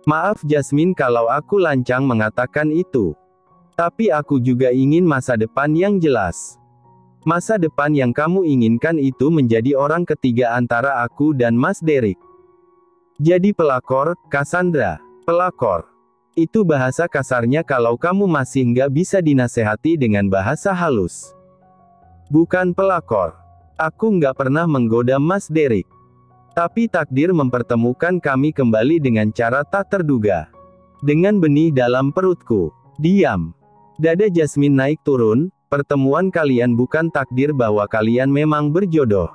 Maaf Jasmine kalau aku lancang mengatakan itu. Tapi aku juga ingin masa depan yang jelas. Masa depan yang kamu inginkan itu menjadi orang ketiga antara aku dan Mas Derek. Jadi pelakor, Cassandra. Pelakor. Itu bahasa kasarnya kalau kamu masih nggak bisa dinasehati dengan bahasa halus. Bukan pelakor. Aku nggak pernah menggoda Mas Derek. Tapi takdir mempertemukan kami kembali dengan cara tak terduga. Dengan benih dalam perutku. Diam. Dada Jasmine naik turun, pertemuan kalian bukan takdir bahwa kalian memang berjodoh.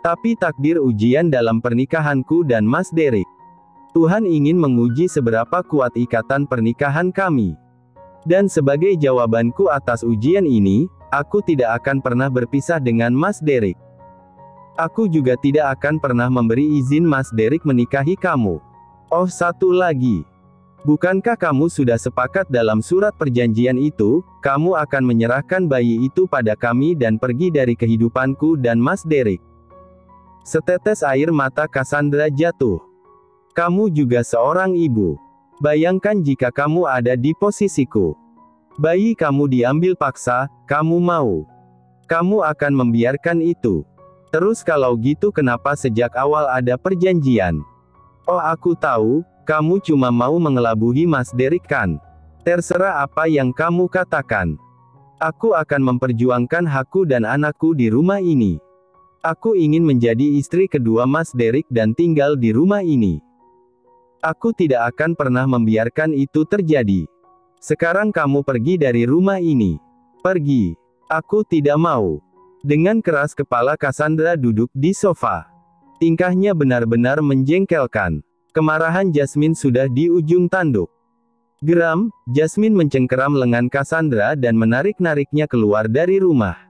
Tapi takdir ujian dalam pernikahanku dan Mas Derek. Tuhan ingin menguji seberapa kuat ikatan pernikahan kami. Dan sebagai jawabanku atas ujian ini, aku tidak akan pernah berpisah dengan Mas Derek. Aku juga tidak akan pernah memberi izin Mas Derek menikahi kamu. Oh, satu lagi. Bukankah kamu sudah sepakat dalam surat perjanjian itu, kamu akan menyerahkan bayi itu pada kami dan pergi dari kehidupanku dan Mas Derek? Setetes air mata Cassandra jatuh. Kamu juga seorang ibu. Bayangkan jika kamu ada di posisiku. Bayi kamu diambil paksa, kamu mau? Kamu akan membiarkan itu? Terus kalau gitu kenapa sejak awal ada perjanjian? Oh, aku tahu, kamu cuma mau mengelabuhi Mas Derek kan? Terserah apa yang kamu katakan. Aku akan memperjuangkan hakku dan anakku di rumah ini. Aku ingin menjadi istri kedua Mas Derek dan tinggal di rumah ini. Aku tidak akan pernah membiarkan itu terjadi. Sekarang kamu pergi dari rumah ini. Pergi. Aku tidak mau. Dengan keras kepala Cassandra duduk di sofa. Tingkahnya benar-benar menjengkelkan. Kemarahan Jasmine sudah di ujung tanduk. Geram, Jasmine mencengkeram lengan Cassandra dan menarik-nariknya keluar dari rumah.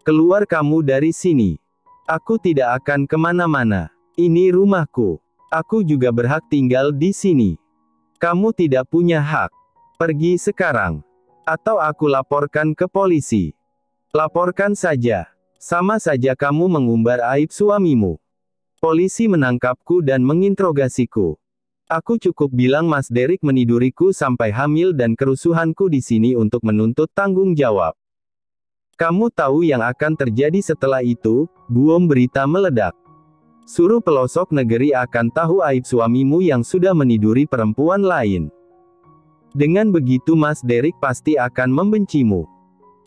Keluar kamu dari sini. Aku tidak akan kemana-mana. Ini rumahku. Aku juga berhak tinggal di sini. Kamu tidak punya hak. Pergi sekarang. Atau aku laporkan ke polisi. Laporkan saja. Sama saja kamu mengumbar aib suamimu. Polisi menangkapku dan menginterogasiku. Aku cukup bilang Mas Derek meniduriku sampai hamil dan kerusuhanku di sini untuk menuntut tanggung jawab. Kamu tahu yang akan terjadi setelah itu, bom berita meledak. Suruh pelosok negeri akan tahu aib suamimu yang sudah meniduri perempuan lain. Dengan begitu Mas Derek pasti akan membencimu.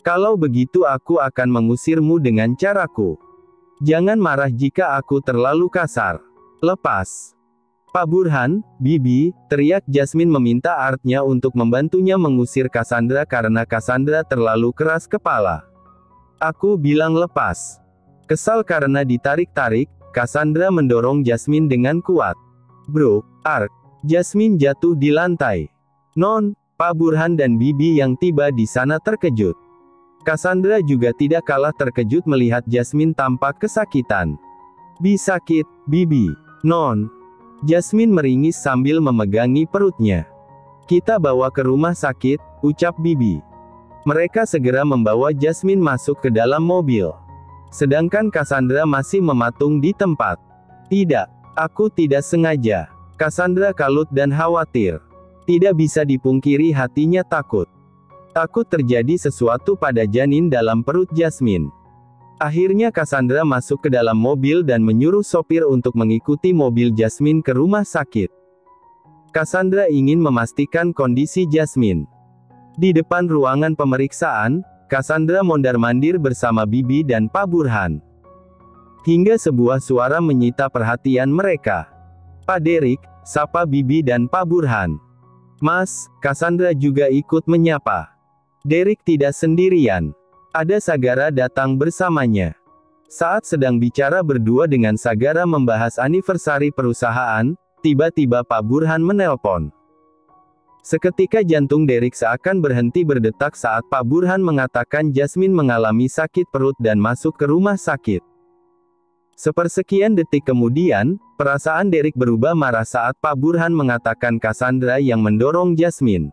Kalau begitu aku akan mengusirmu dengan caraku. Jangan marah jika aku terlalu kasar. Lepas. Pak Burhan, Bibi, teriak Jasmine meminta Artnya untuk membantunya mengusir Cassandra karena Cassandra terlalu keras kepala. Aku bilang lepas. Kesal karena ditarik-tarik, Cassandra mendorong Jasmine dengan kuat. Bro, Art. Jasmine jatuh di lantai. Non, Pak Burhan dan Bibi yang tiba di sana terkejut. Cassandra juga tidak kalah terkejut melihat Jasmine tampak kesakitan. Bi sakit, Bibi. Non. Jasmine meringis sambil memegangi perutnya. Kita bawa ke rumah sakit, ucap Bibi. Mereka segera membawa Jasmine masuk ke dalam mobil. Sedangkan Cassandra masih mematung di tempat. Tidak, aku tidak sengaja. Cassandra kalut dan khawatir. Tidak bisa dipungkiri hatinya takut. Takut terjadi sesuatu pada janin dalam perut Jasmine. Akhirnya Cassandra masuk ke dalam mobil dan menyuruh sopir untuk mengikuti mobil Jasmine ke rumah sakit. Cassandra ingin memastikan kondisi Jasmine. Di depan ruangan pemeriksaan, Cassandra mondar-mandir bersama Bibi dan Pak Burhan. Hingga sebuah suara menyita perhatian mereka. Pak Derek, sapa Bibi dan Pak Burhan. Mas, Cassandra juga ikut menyapa. Derek tidak sendirian. Ada Sagara datang bersamanya. Saat sedang bicara berdua dengan Sagara membahas anniversary perusahaan, tiba-tiba Pak Burhan menelpon. Seketika jantung Derek seakan berhenti berdetak saat Pak Burhan mengatakan Jasmine mengalami sakit perut dan masuk ke rumah sakit. Sepersekian detik kemudian, perasaan Derek berubah marah saat Pak Burhan mengatakan Cassandra yang mendorong Jasmine.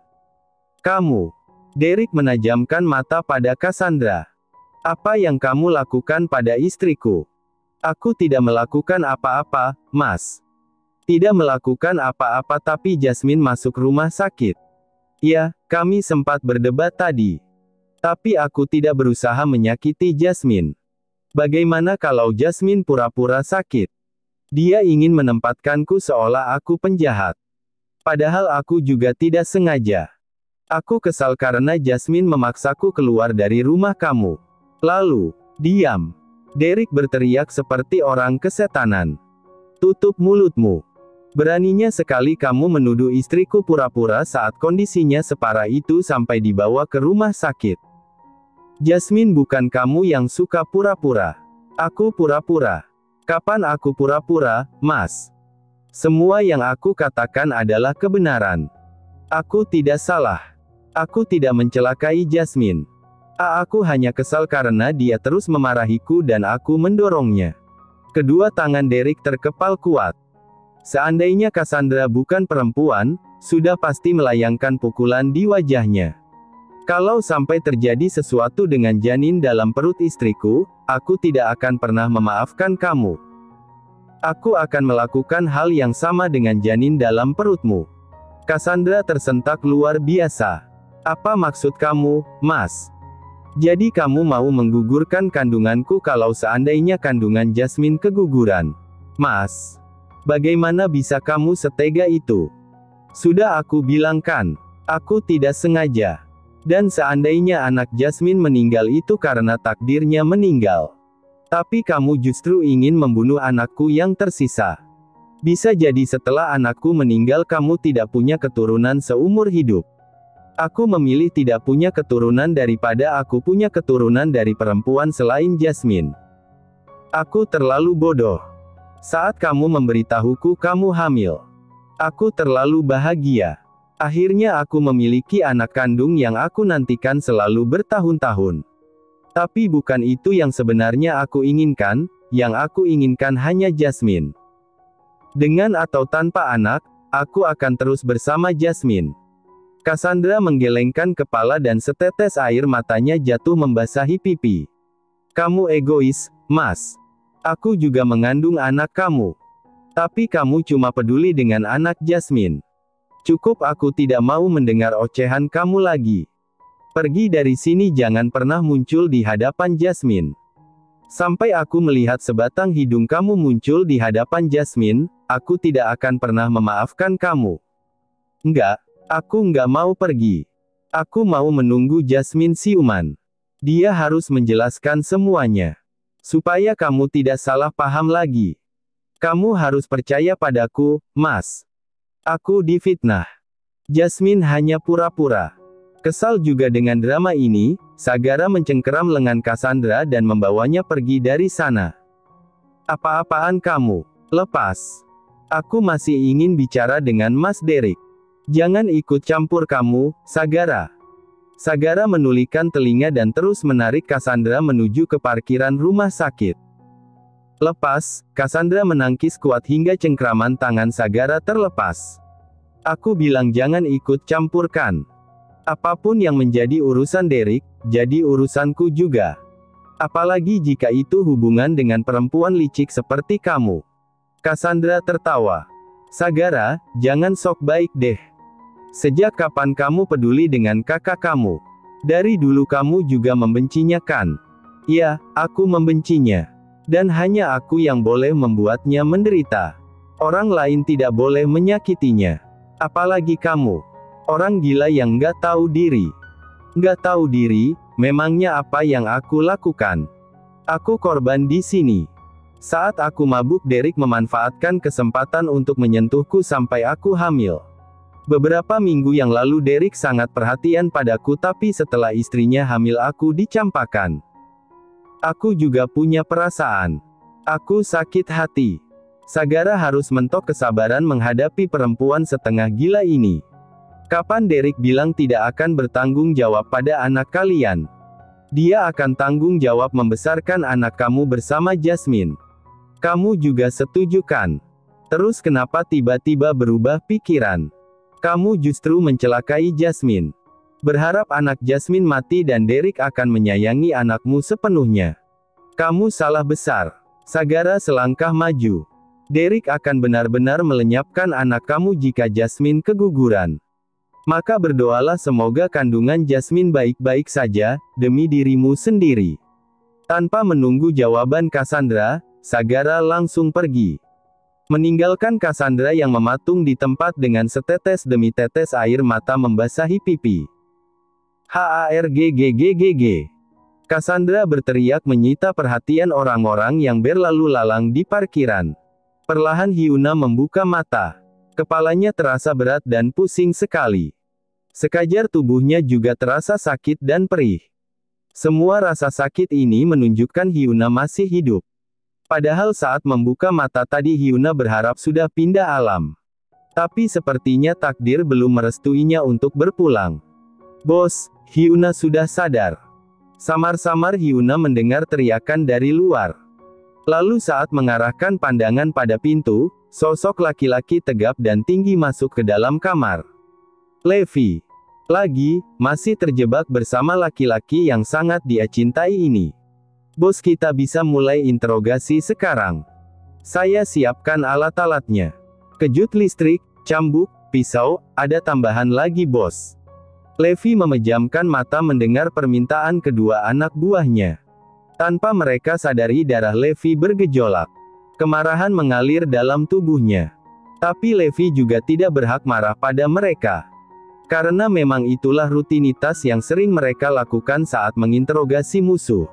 Kamu. Derek menajamkan mata pada Cassandra. Apa yang kamu lakukan pada istriku? Aku tidak melakukan apa-apa, Mas. Tidak melakukan apa-apa tapi Jasmine masuk rumah sakit. Ya, kami sempat berdebat tadi. Tapi aku tidak berusaha menyakiti Jasmine. Bagaimana kalau Jasmine pura-pura sakit? Dia ingin menempatkanku seolah aku penjahat. Padahal aku juga tidak sengaja. Aku kesal karena Jasmine memaksaku keluar dari rumah kamu. Lalu, diam. Derek berteriak seperti orang kesetanan. Tutup mulutmu. Beraninya sekali kamu menuduh istriku pura-pura saat kondisinya separah itu sampai dibawa ke rumah sakit. Jasmine, bukan kamu yang suka pura-pura. Aku pura-pura. Kapan aku pura-pura, Mas? Semua yang aku katakan adalah kebenaran. Aku tidak salah. Aku tidak mencelakai Jasmine. Aku hanya kesal karena dia terus memarahiku dan aku mendorongnya. Kedua tangan Derek terkepal kuat. Seandainya Cassandra bukan perempuan, sudah pasti melayangkan pukulan di wajahnya. Kalau sampai terjadi sesuatu dengan janin dalam perut istriku, aku tidak akan pernah memaafkan kamu. Aku akan melakukan hal yang sama dengan janin dalam perutmu. Cassandra tersentak luar biasa. Apa maksud kamu, Mas? Jadi kamu mau menggugurkan kandunganku kalau seandainya kandungan Jasmine keguguran? Mas, bagaimana bisa kamu setega itu? Sudah aku bilang kan, aku tidak sengaja. Dan seandainya anak Jasmine meninggal itu karena takdirnya meninggal. Tapi kamu justru ingin membunuh anakku yang tersisa. Bisa jadi setelah anakku meninggal kamu tidak punya keturunan seumur hidup. Aku memilih tidak punya keturunan daripada aku punya keturunan dari perempuan selain Jasmine. Aku terlalu bodoh. Saat kamu memberitahuku kamu hamil, aku terlalu bahagia. Akhirnya aku memiliki anak kandung yang aku nantikan selalu bertahun-tahun. Tapi bukan itu yang sebenarnya aku inginkan, yang aku inginkan hanya Jasmine. Dengan atau tanpa anak, aku akan terus bersama Jasmine. Cassandra menggelengkan kepala dan setetes air matanya jatuh membasahi pipi. Kamu egois, Mas. Aku juga mengandung anak kamu. Tapi kamu cuma peduli dengan anak Jasmine. Cukup, aku tidak mau mendengar ocehan kamu lagi. Pergi dari sini, jangan pernah muncul di hadapan Jasmine. Sampai aku melihat sebatang hidung kamu muncul di hadapan Jasmine, aku tidak akan pernah memaafkan kamu. Enggak, aku enggak mau pergi. Aku mau menunggu Jasmine siuman. Dia harus menjelaskan semuanya. Supaya kamu tidak salah paham lagi. Kamu harus percaya padaku, Mas. Aku difitnah. Jasmine hanya pura-pura. Kesal juga dengan drama ini, Sagara mencengkeram lengan Cassandra dan membawanya pergi dari sana. Apa-apaan kamu? Lepas. Aku masih ingin bicara dengan Mas Derek. Jangan ikut campur kamu, Sagara. Sagara menulikan telinga dan terus menarik Cassandra menuju ke parkiran rumah sakit. Lepas, Cassandra menangkis kuat hingga cengkraman tangan Sagara terlepas. Aku bilang jangan ikut campurkan. Apapun yang menjadi urusan Derek, jadi urusanku juga. Apalagi jika itu hubungan dengan perempuan licik seperti kamu. Cassandra tertawa. Sagara, jangan sok baik deh. Sejak kapan kamu peduli dengan kakak kamu? Dari dulu kamu juga membencinya kan? Ya, aku membencinya. Dan hanya aku yang boleh membuatnya menderita. Orang lain tidak boleh menyakitinya. Apalagi kamu. Orang gila yang nggak tahu diri. Nggak tahu diri, memangnya apa yang aku lakukan? Aku korban di sini. Saat aku mabuk, Derek memanfaatkan kesempatan untuk menyentuhku sampai aku hamil. Beberapa minggu yang lalu Derek sangat perhatian padaku, tapi setelah istrinya hamil aku dicampakkan. Aku juga punya perasaan. Aku sakit hati. Sagara harus mentok kesabaran menghadapi perempuan setengah gila ini. Kapan Derek bilang tidak akan bertanggung jawab pada anak kalian? Dia akan tanggung jawab membesarkan anak kamu bersama Jasmine. Kamu juga setuju kan? Terus kenapa tiba-tiba berubah pikiran? Kamu justru mencelakai Jasmine. Berharap anak Jasmine mati dan Derek akan menyayangi anakmu sepenuhnya. Kamu salah besar. Sagara selangkah maju. Derek akan benar-benar melenyapkan anak kamu jika Jasmine keguguran. Maka berdoalah semoga kandungan Jasmine baik-baik saja, demi dirimu sendiri. Tanpa menunggu jawaban Cassandra, Sagara langsung pergi. Meninggalkan Cassandra yang mematung di tempat dengan setetes demi tetes air mata membasahi pipi. HARGGGGG. Cassandra berteriak menyita perhatian orang-orang yang berlalu lalang di parkiran. Perlahan Hyuna membuka mata. Kepalanya terasa berat dan pusing sekali. Sekajar tubuhnya juga terasa sakit dan perih. Semua rasa sakit ini menunjukkan Hyuna masih hidup. Padahal saat membuka mata tadi Hyuna berharap sudah pindah alam. Tapi sepertinya takdir belum merestuinya untuk berpulang. Bos, Hyuna sudah sadar. Samar-samar Hyuna mendengar teriakan dari luar. Lalu saat mengarahkan pandangan pada pintu, sosok laki-laki tegap dan tinggi masuk ke dalam kamar. Levi. Lagi, masih terjebak bersama laki-laki yang sangat dia cintai ini. Bos, kita bisa mulai interogasi sekarang. Saya siapkan alat-alatnya. Kejut listrik, cambuk, pisau, ada tambahan lagi bos. Levi memejamkan mata mendengar permintaan kedua anak buahnya. Tanpa mereka sadari darah Levi bergejolak. Kemarahan mengalir dalam tubuhnya. Tapi Levi juga tidak berhak marah pada mereka. Karena memang itulah rutinitas yang sering mereka lakukan saat menginterogasi musuh.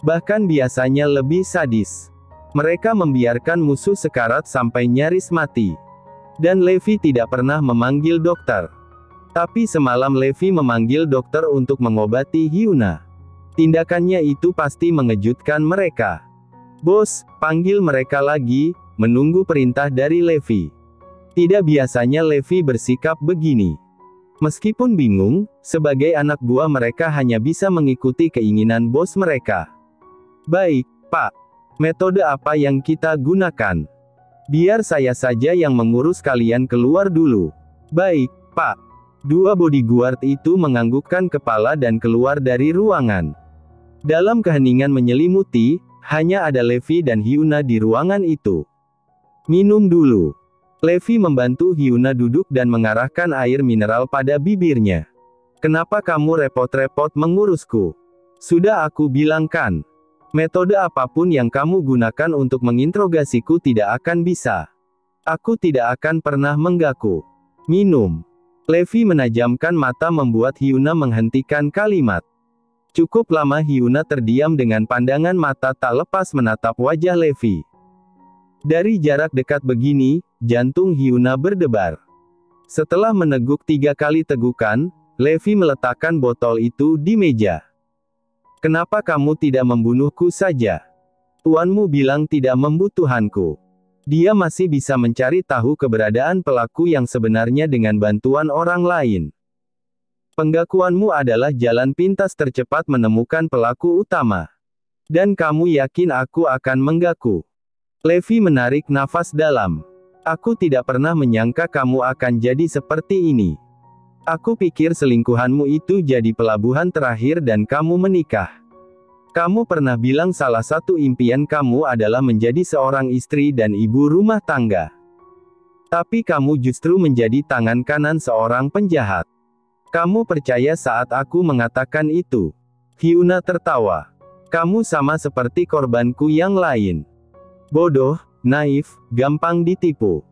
Bahkan biasanya lebih sadis. Mereka membiarkan musuh sekarat sampai nyaris mati. Dan Levi tidak pernah memanggil dokter. Tapi semalam Levi memanggil dokter untuk mengobati Hyuna. Tindakannya itu pasti mengejutkan mereka. Bos, panggil mereka lagi, menunggu perintah dari Levi. Tidak biasanya Levi bersikap begini. Meskipun bingung, sebagai anak buah mereka hanya bisa mengikuti keinginan bos mereka. Baik, Pak. Metode apa yang kita gunakan? Biar saya saja yang mengurus, kalian keluar dulu. Baik, Pak. Dua bodyguard itu menganggukkan kepala dan keluar dari ruangan. Dalam keheningan menyelimuti, hanya ada Levi dan Hyuna di ruangan itu. Minum dulu. Levi membantu Hyuna duduk dan mengarahkan air mineral pada bibirnya. Kenapa kamu repot-repot mengurusku? Sudah aku bilang kan. Metode apapun yang kamu gunakan untuk menginterogasiku tidak akan bisa. Aku tidak akan pernah mengganggu. Minum. Levi menajamkan mata membuat Hyuna menghentikan kalimat. Cukup lama Hyuna terdiam dengan pandangan mata tak lepas menatap wajah Levi. Dari jarak dekat begini, jantung Hyuna berdebar. Setelah meneguk 3 kali tegukan, Levi meletakkan botol itu di meja. Kenapa kamu tidak membunuhku saja? Tuanmu bilang tidak membutuhkanku. Dia masih bisa mencari tahu keberadaan pelaku yang sebenarnya dengan bantuan orang lain. Pengakuanmu adalah jalan pintas tercepat menemukan pelaku utama. Dan kamu yakin aku akan mengganggu? Levi menarik nafas dalam. Aku tidak pernah menyangka kamu akan jadi seperti ini. Aku pikir selingkuhanmu itu jadi pelabuhan terakhir dan kamu menikah. Kamu pernah bilang salah satu impian kamu adalah menjadi seorang istri dan ibu rumah tangga. Tapi kamu justru menjadi tangan kanan seorang penjahat. Kamu percaya saat aku mengatakan itu? Hyuna tertawa. Kamu sama seperti korbanku yang lain. Bodoh, naif, gampang ditipu.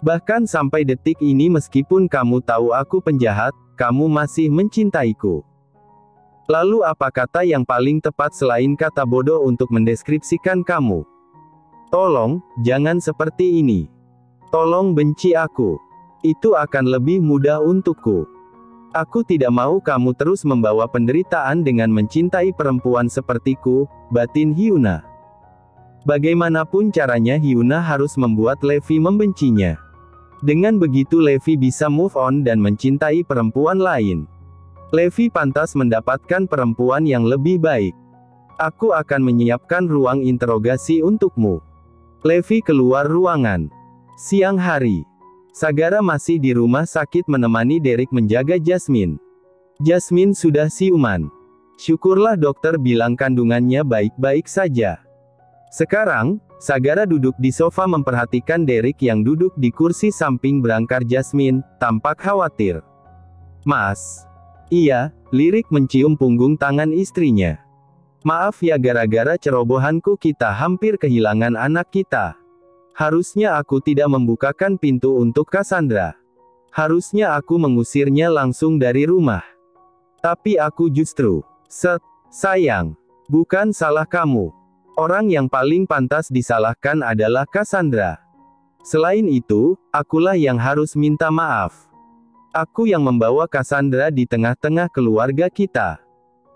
Bahkan sampai detik ini meskipun kamu tahu aku penjahat, kamu masih mencintaiku. Lalu apa kata yang paling tepat selain kata bodoh untuk mendeskripsikan kamu? Tolong, jangan seperti ini. Tolong benci aku. Itu akan lebih mudah untukku. Aku tidak mau kamu terus membawa penderitaan dengan mencintai perempuan sepertiku, batin Hyuna. Bagaimanapun caranya Hyuna harus membuat Levi membencinya. Dengan begitu Levi bisa move on dan mencintai perempuan lain. Levi pantas mendapatkan perempuan yang lebih baik. Aku akan menyiapkan ruang interogasi untukmu. Levi keluar ruangan. Siang hari. Sagara masih di rumah sakit menemani Derek menjaga Jasmine. Jasmine sudah siuman. Syukurlah dokter bilang kandungannya baik-baik saja. Sekarang, Sagara duduk di sofa memperhatikan Derek yang duduk di kursi samping berangkar Jasmine, tampak khawatir. Mas. Iya, Lirik mencium punggung tangan istrinya. Maaf ya, gara-gara cerobohanku kita hampir kehilangan anak kita. Harusnya aku tidak membukakan pintu untuk Cassandra. Harusnya aku mengusirnya langsung dari rumah. Tapi aku justru, sayang, bukan salah kamu. Orang yang paling pantas disalahkan adalah Cassandra. Selain itu, akulah yang harus minta maaf. Aku yang membawa Cassandra di tengah-tengah keluarga kita.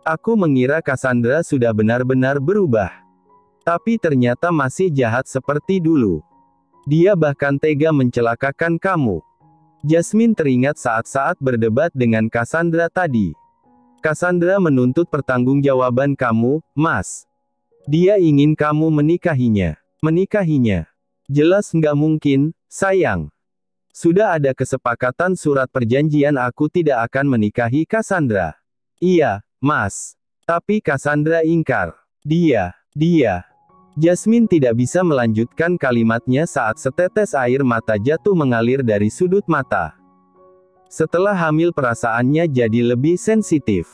Aku mengira Cassandra sudah benar-benar berubah. Tapi ternyata masih jahat seperti dulu. Dia bahkan tega mencelakakan kamu. Jasmine teringat saat-saat berdebat dengan Cassandra tadi. Cassandra menuntut pertanggungjawaban kamu, Mas. Dia ingin kamu menikahinya. Menikahinya. Jelas nggak mungkin, sayang. Sudah ada kesepakatan surat perjanjian aku tidak akan menikahi Cassandra. Iya, Mas. Tapi Cassandra ingkar. Dia. Jasmine tidak bisa melanjutkan kalimatnya saat setetes air mata jatuh mengalir dari sudut mata. Setelah hamil perasaannya jadi lebih sensitif.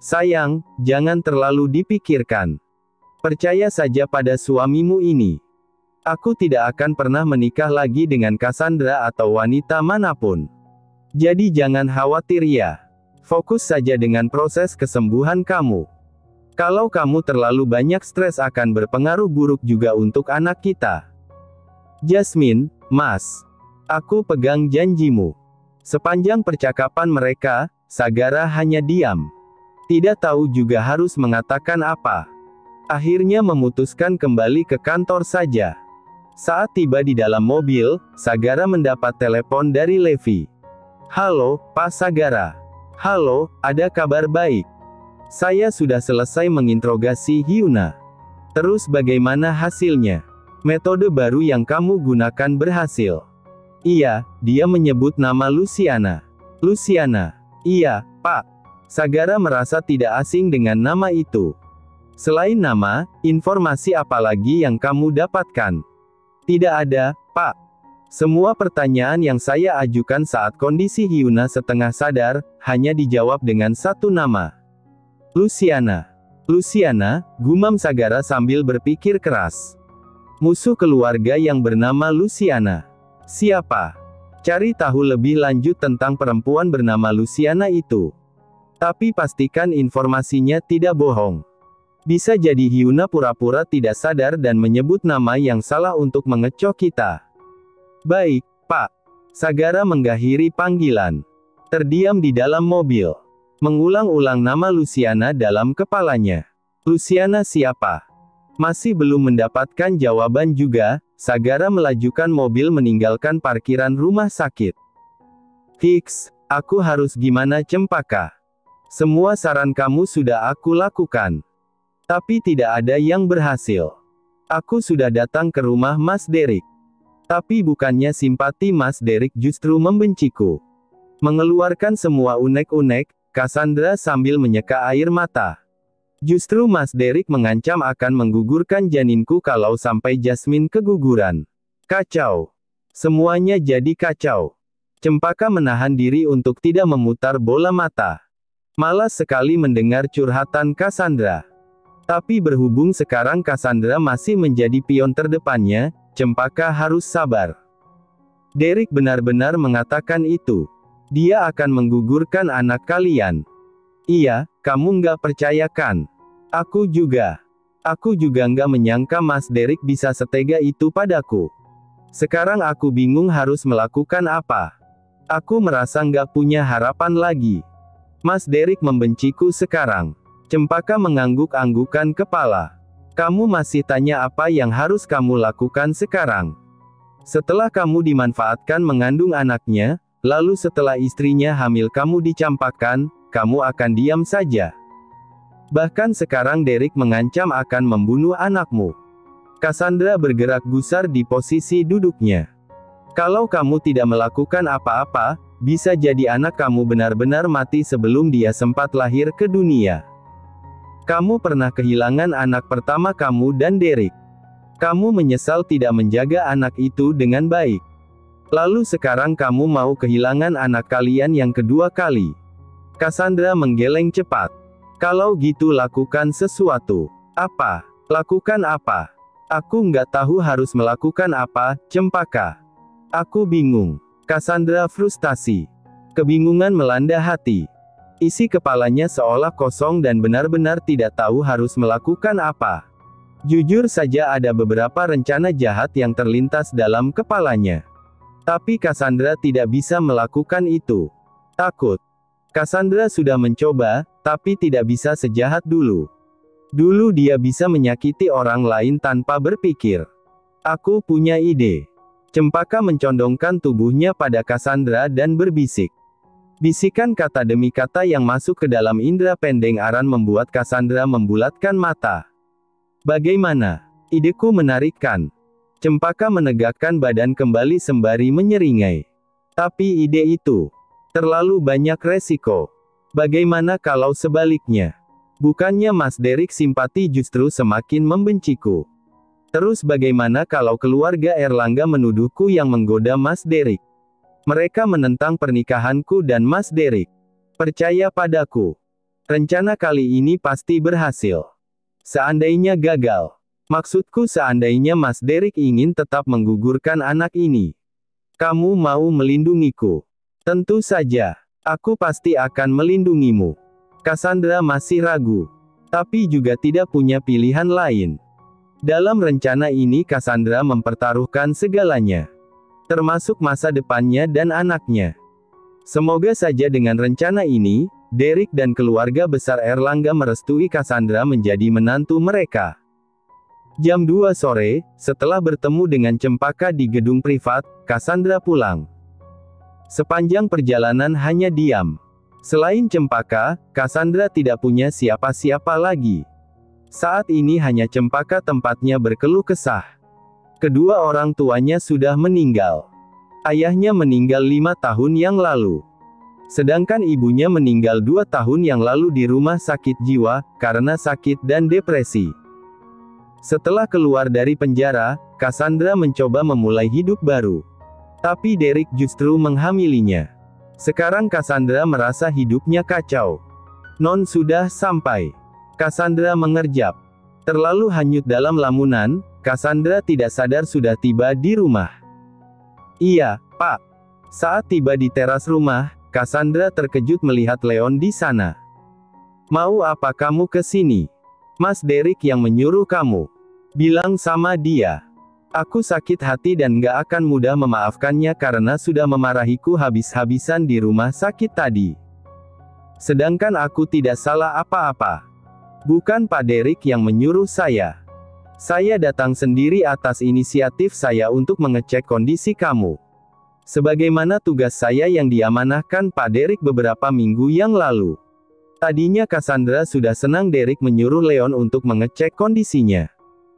Sayang, jangan terlalu dipikirkan. Percaya saja pada suamimu ini. Aku tidak akan pernah menikah lagi dengan Cassandra atau wanita manapun. Jadi jangan khawatir ya. Fokus saja dengan proses kesembuhan kamu. Kalau kamu terlalu banyak stres akan berpengaruh buruk juga untuk anak kita. Jasmine, Mas. Aku pegang janjimu. Sepanjang percakapan mereka, Sagara hanya diam. Tidak tahu juga harus mengatakan apa. Akhirnya memutuskan kembali ke kantor saja. Saat tiba di dalam mobil, Sagara mendapat telepon dari Levi. Halo, Pak Sagara. Halo, ada kabar baik. Saya sudah selesai menginterogasi Hyuna. Terus bagaimana hasilnya? Metode baru yang kamu gunakan berhasil. Iya, dia menyebut nama Luciana. Luciana. Iya, Pak. Sagara merasa tidak asing dengan nama itu. Selain nama, informasi apa lagi yang kamu dapatkan? Tidak ada, Pak. Semua pertanyaan yang saya ajukan saat kondisi Hyuna setengah sadar, hanya dijawab dengan satu nama. Luciana. Luciana, gumam Sagara sambil berpikir keras. Musuh keluarga yang bernama Luciana. Siapa? Cari tahu lebih lanjut tentang perempuan bernama Luciana itu. Tapi pastikan informasinya tidak bohong. Bisa jadi Hyuna pura-pura tidak sadar dan menyebut nama yang salah untuk mengecoh kita. Baik, Pak. Sagara mengakhiri panggilan. Terdiam di dalam mobil. Mengulang-ulang nama Luciana dalam kepalanya. Luciana siapa? Masih belum mendapatkan jawaban juga, Sagara melajukan mobil meninggalkan parkiran rumah sakit. Hiks, aku harus gimana Cempaka? Semua saran kamu sudah aku lakukan. Tapi tidak ada yang berhasil. Aku sudah datang ke rumah Mas Derek. Tapi bukannya simpati Mas Derek justru membenciku. Mengeluarkan semua unek-unek, Cassandra sambil menyeka air mata. Justru Mas Derek mengancam akan menggugurkan janinku kalau sampai Jasmine keguguran. Kacau. Semuanya jadi kacau. Cempaka menahan diri untuk tidak memutar bola mata. Malas sekali mendengar curhatan Cassandra. Tapi berhubung sekarang Cassandra masih menjadi pion terdepannya, Cempaka harus sabar. Derek benar-benar mengatakan itu. Dia akan menggugurkan anak kalian. Iya, kamu nggak percaya kan? Aku juga. Aku juga nggak menyangka Mas Derek bisa setega itu padaku. Sekarang aku bingung harus melakukan apa. Aku merasa nggak punya harapan lagi. Mas Derek membenciku sekarang. Cempaka mengangguk-anggukan kepala. Kamu masih tanya apa yang harus kamu lakukan sekarang? Setelah kamu dimanfaatkan mengandung anaknya, lalu setelah istrinya hamil kamu dicampakkan, kamu akan diam saja. Bahkan sekarang Derek mengancam akan membunuh anakmu. Cassandra bergerak gusar di posisi duduknya. Kalau kamu tidak melakukan apa-apa, bisa jadi anak kamu benar-benar mati sebelum dia sempat lahir ke dunia. Kamu pernah kehilangan anak pertama kamu dan Derek. Kamu menyesal tidak menjaga anak itu dengan baik. Lalu sekarang kamu mau kehilangan anak kalian yang kedua kali. Cassandra menggeleng cepat. Kalau gitu lakukan sesuatu. Apa? Lakukan apa? Aku nggak tahu harus melakukan apa, Cempaka. Aku bingung. Cassandra frustasi. Kebingungan melanda hati. Isi kepalanya seolah kosong dan benar-benar tidak tahu harus melakukan apa. Jujur saja ada beberapa rencana jahat yang terlintas dalam kepalanya. Tapi Cassandra tidak bisa melakukan itu. Takut. Cassandra sudah mencoba, tapi tidak bisa sejahat dulu. Dulu dia bisa menyakiti orang lain tanpa berpikir. Aku punya ide. Cempaka mencondongkan tubuhnya pada Cassandra dan berbisik. Bisikan kata demi kata yang masuk ke dalam indera pendeng Aran membuat Cassandra membulatkan mata. Bagaimana? Ideku menarikkan. Cempaka menegakkan badan kembali sembari menyeringai. Tapi ide itu terlalu banyak resiko. Bagaimana kalau sebaliknya? Bukannya Mas Derek simpati justru semakin membenciku. Terus bagaimana kalau keluarga Erlangga menuduhku yang menggoda Mas Derek? Mereka menentang pernikahanku dan Mas Derek. Percaya padaku. Rencana kali ini pasti berhasil. Seandainya gagal. Maksudku seandainya Mas Derek ingin tetap menggugurkan anak ini. Kamu mau melindungiku? Tentu saja. Aku pasti akan melindungimu. Cassandra masih ragu. Tapi juga tidak punya pilihan lain. Dalam rencana ini Cassandra mempertaruhkan segalanya. Termasuk masa depannya dan anaknya. Semoga saja dengan rencana ini, Derek dan keluarga besar Erlangga merestui Cassandra menjadi menantu mereka. Jam 2 sore, setelah bertemu dengan Cempaka di gedung privat, Cassandra pulang. Sepanjang perjalanan hanya diam. Selain Cempaka, Cassandra tidak punya siapa-siapa lagi. Saat ini hanya Cempaka tempatnya berkeluh kesah. Kedua orang tuanya sudah meninggal. Ayahnya meninggal 5 tahun yang lalu. Sedangkan ibunya meninggal 2 tahun yang lalu di rumah sakit jiwa, karena sakit dan depresi. Setelah keluar dari penjara, Cassandra mencoba memulai hidup baru. Tapi Derek justru menghamilinya. Sekarang Cassandra merasa hidupnya kacau. Non sudah sampai. Cassandra mengerjap. Terlalu hanyut dalam lamunan, Cassandra tidak sadar sudah tiba di rumah. Iya, Pak. Saat tiba di teras rumah, Cassandra terkejut melihat Leon di sana. Mau apa kamu ke sini? Mas Derek yang menyuruh kamu. Bilang sama dia. Aku sakit hati dan gak akan mudah memaafkannya karena sudah memarahiku habis-habisan di rumah sakit tadi. Sedangkan aku tidak salah apa-apa. Bukan Pak Derek yang menyuruh saya. Saya datang sendiri atas inisiatif saya untuk mengecek kondisi kamu. Sebagaimana tugas saya yang diamanahkan Pak Derek beberapa minggu yang lalu. Tadinya Cassandra sudah senang Derek menyuruh Leon untuk mengecek kondisinya.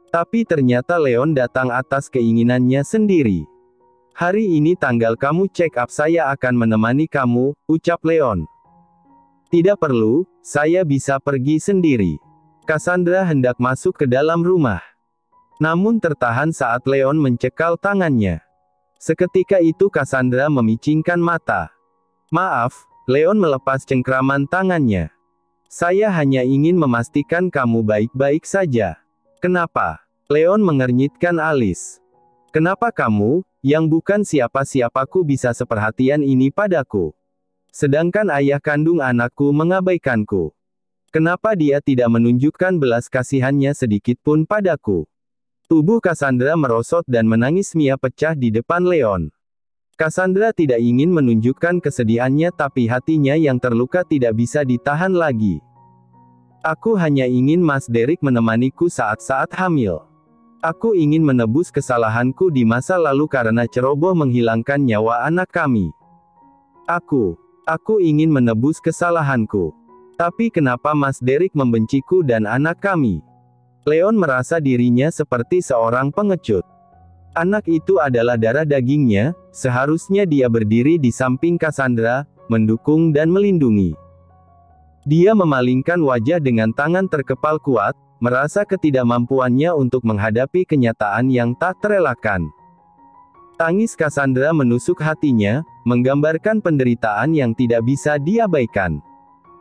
Tapi ternyata Leon datang atas keinginannya sendiri. Hari ini tanggal kamu check up saya akan menemani kamu, ucap Leon. Tidak perlu, saya bisa pergi sendiri. Cassandra hendak masuk ke dalam rumah. Namun tertahan saat Leon mencekal tangannya. Seketika itu Cassandra memicingkan mata. Maaf, Leon melepas cengkraman tangannya. Saya hanya ingin memastikan kamu baik-baik saja. Kenapa? Leon mengernyitkan alis. Kenapa kamu, yang bukan siapa-siapaku bisa seperhatian ini padaku? Sedangkan ayah kandung anakku mengabaikanku. Kenapa dia tidak menunjukkan belas kasihannya sedikit pun padaku? Tubuh Cassandra merosot dan menangis Mia pecah di depan Leon. Cassandra tidak ingin menunjukkan kesedihannya tapi hatinya yang terluka tidak bisa ditahan lagi. Aku hanya ingin Mas Derek menemaniku saat-saat hamil. Aku ingin menebus kesalahanku di masa lalu karena ceroboh menghilangkan nyawa anak kami. Aku ingin menebus kesalahanku. Tapi kenapa Mas Derek membenciku dan anak kami? Leon merasa dirinya seperti seorang pengecut. Anak itu adalah darah dagingnya, seharusnya dia berdiri di samping Cassandra, mendukung dan melindungi. Dia memalingkan wajah dengan tangan terkepal kuat, merasa ketidakmampuannya untuk menghadapi kenyataan yang tak terelakkan. Tangis Cassandra menusuk hatinya, menggambarkan penderitaan yang tidak bisa diabaikan.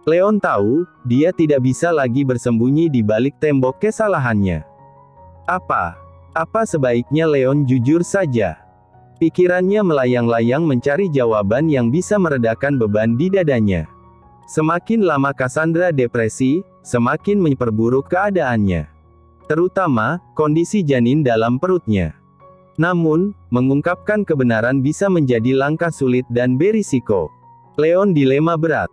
Leon tahu, dia tidak bisa lagi bersembunyi di balik tembok kesalahannya. Apa sebaiknya Leon jujur saja? Pikirannya melayang-layang mencari jawaban yang bisa meredakan beban di dadanya. Semakin lama Cassandra depresi, semakin memperburuk keadaannya. Terutama, kondisi janin dalam perutnya. Namun, mengungkapkan kebenaran bisa menjadi langkah sulit dan berisiko. Leon dilema berat.